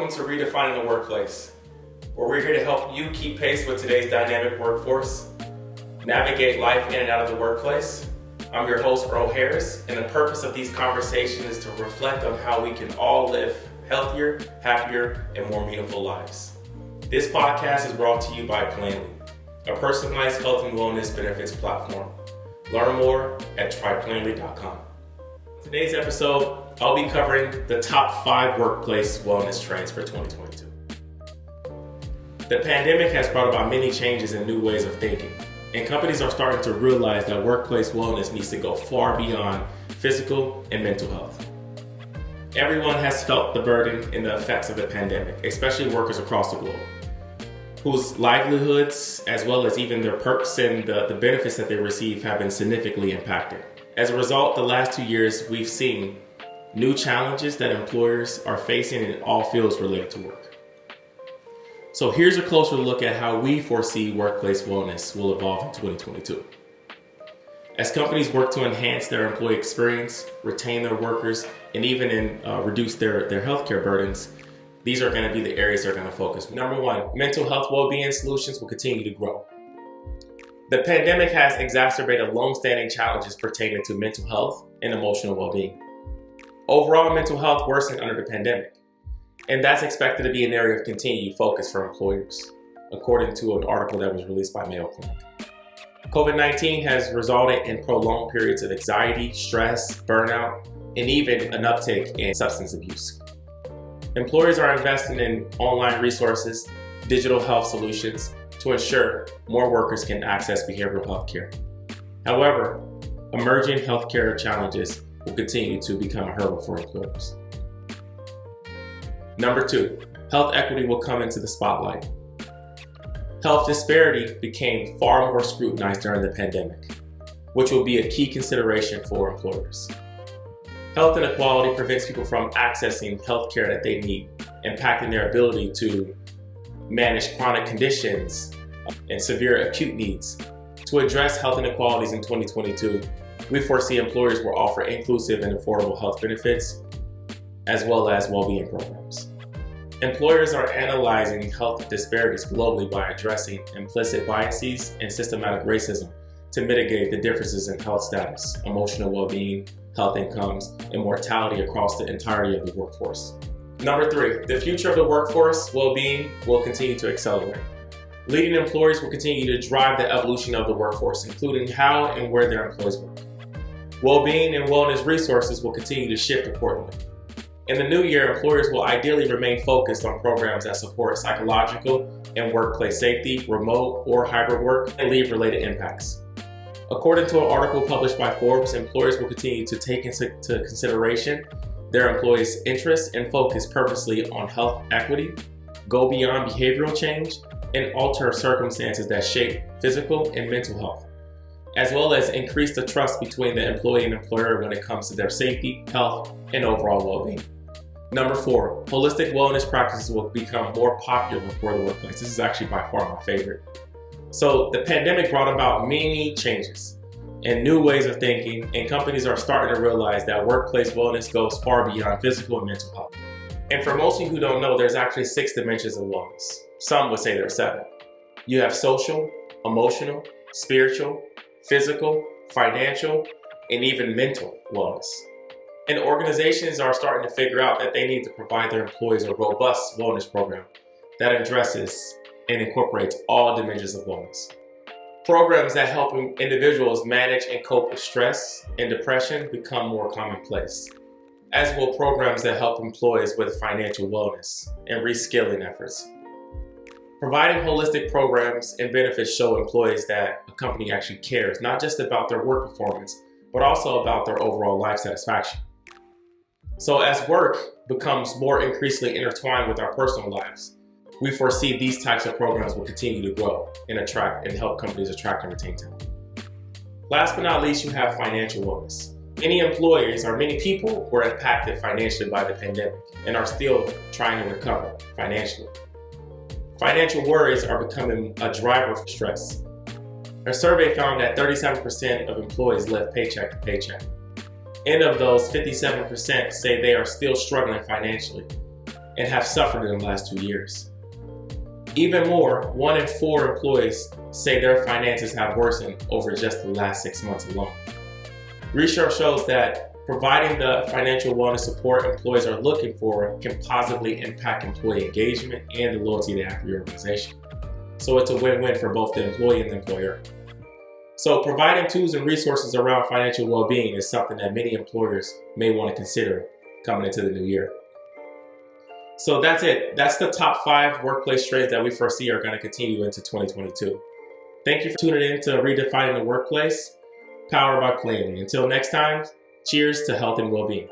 Welcome to Redefining the Workplace, where we're here to help you keep pace with today's dynamic workforce, navigate life in and out of the workplace. I'm your host, Earl Harris, and the purpose of these conversations is to reflect on how we can all live healthier, happier, and more meaningful lives. This podcast is brought to you by Planly, a personalized health and wellness benefits platform. Learn more at tryplanly.com. In today's episode, I'll be covering the top 5 workplace wellness trends for 2022. The pandemic has brought about many changes and new ways of thinking, and companies are starting to realize that workplace wellness needs to go far beyond physical and mental health. Everyone has felt the burden and the effects of the pandemic, especially workers across the globe, whose livelihoods, as well as even their perks and the benefits that they receive, have been significantly impacted. As a result, the last 2 years, we've seen new challenges that employers are facing in all fields related to work. So here's a closer look at how we foresee workplace wellness will evolve in 2022. As companies work to enhance their employee experience, retain their workers, and even reduce their healthcare burdens, these are going to be the areas they're going to focus. Number 1, mental health well-being solutions will continue to grow. The pandemic has exacerbated long-standing challenges pertaining to mental health and emotional well-being. Overall, mental health worsened under the pandemic, and that's expected to be an area of continued focus for employers, according to an article that was released by Mayo Clinic. COVID-19 has resulted in prolonged periods of anxiety, stress, burnout, and even an uptick in substance abuse. Employers are investing in online resources, digital health solutions to ensure more workers can access behavioral health care. However, emerging healthcare challenges will continue to become a hurdle for employers. Number 2, health equity will come into the spotlight. Health disparity became far more scrutinized during the pandemic, which will be a key consideration for employers. Health inequality prevents people from accessing health care that they need, impacting their ability to manage chronic conditions and severe acute needs. To address health inequalities in 2022, we foresee employers will offer inclusive and affordable health benefits, as well as well-being programs. Employers are analyzing health disparities globally by addressing implicit biases and systematic racism to mitigate the differences in health status, emotional well-being, health incomes, and mortality across the entirety of the workforce. Number 3, the future of the workforce well-being will continue to accelerate. Leading employers will continue to drive the evolution of the workforce, including how and where their employees work. Well-being and wellness resources will continue to shift accordingly. In the new year, employers will ideally remain focused on programs that support psychological and workplace safety, remote or hybrid work, and leave-related impacts. According to an article published by Forbes, employers will continue to take into consideration their employees' interests and focus purposely on health equity, go beyond behavioral change, and alter circumstances that shape physical and mental health, as well as increase the trust between the employee and employer when it comes to their safety, health, and overall well-being. Number 4, holistic wellness practices will become more popular for the workplace. This is actually by far my favorite. So the pandemic brought about many changes and new ways of thinking, and companies are starting to realize that workplace wellness goes far beyond physical and mental health. And for most of you who don't know, there's actually 6 dimensions of wellness. Some would say there's 7. You have social, emotional, spiritual, physical, financial, and even mental wellness. And organizations are starting to figure out that they need to provide their employees a robust wellness program that addresses and incorporates all dimensions of wellness. Programs that help individuals manage and cope with stress and depression become more commonplace, as will programs that help employees with financial wellness and reskilling efforts. Providing holistic programs and benefits show employees that a company actually cares, not just about their work performance, but also about their overall life satisfaction. So as work becomes more increasingly intertwined with our personal lives, we foresee these types of programs will continue to grow and attract and help companies attract and retain talent. Last but not least, you have financial wellness. Many employers or many people were impacted financially by the pandemic and are still trying to recover financially. Financial worries are becoming a driver for stress. A survey found that 37% of employees live paycheck to paycheck. And of those, 57% say they are still struggling financially. and have suffered in the last 2 years. Even more, 1 in 4 employees say their finances have worsened over just the last 6 months alone. Research shows that providing the financial wellness support employees are looking for can positively impact employee engagement and the loyalty they have for your organization. So it's a win-win for both the employee and the employer. So providing tools and resources around financial well-being is something that many employers may want to consider coming into the new year. So that's it. That's the top 5 workplace trends that we foresee are going to continue into 2022. Thank you for tuning in to Redefining the Workplace, powered by Cleanly. Until next time, cheers to health and well-being.